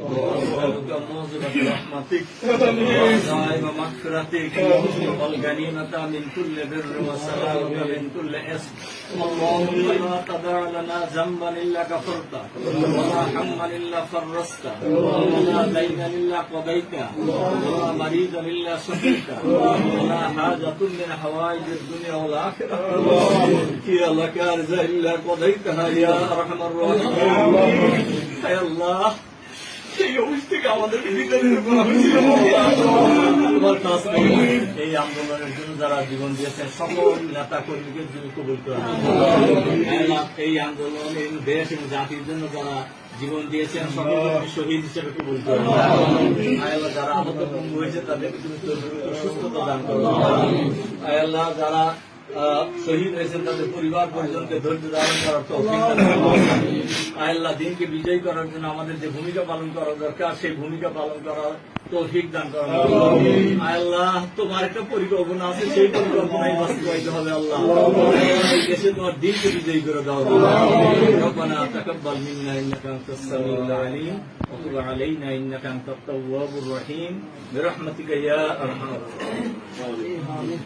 ونسألك موجبة رحمتك وعزائم مغفرتك والغنيمة من كل بر والسلامة من كل إثم. اللهم لا تدع لنا ذنبا إلا غفرته ولا هما إلا فرجته ولا دينا إلا قضيته ولا مريضا إلا شفيته ولا حاجة من حوائج الدنيا والآخرة هي لك أرزا إلا قضيتها يا أرحم الراحمين. يا الله এই অবস্থাকে আমাদের এই আন্দোলনের জন্য যারা জীবন দিয়েছেন সকল নেতা কর্মীকে যিনি কবুল করেন। এই আন্দোলন এই দেশ এবং জাতির জন্য যারা জীবন দিয়েছেন সকলকে শহীদ হিসেবে কবুল করেন। আল্লাহ যারা আহত পঙ্গু হয়েছে তাদেরকে তুমি সুস্থতা দান করো। আল্লাহ যারা শহীদ হয়েছেন তাদের পরিবার পরিজনকে ধৈর্য ধারণ করার তৌফিক দান করুন। আল্লাহ দিনকে বিজয়ী করার জন্য আমাদের যে ভূমিকা পালন করা দরকার সেই ভূমিকা পালন করার তৌফিক দান করুন। আল্লাহ তোমার একটা পরিকল্পনা আছে, সেই পরিকল্পনায় বাস্তবায়িত হবে। আল্লাহ এই দেশে তোমার দিনকে বিজয়ী করে দাও। রব্বানা তাকাব্বাল মিন্না ইন্নাকা আনতাস সামিউল আলিম ওয়া তুব আলাইনা ইন্নাকা আনতাত তাওয়াবুর রহিম বিরহমাতিকা ইয়া আরহামার রাহিমিন।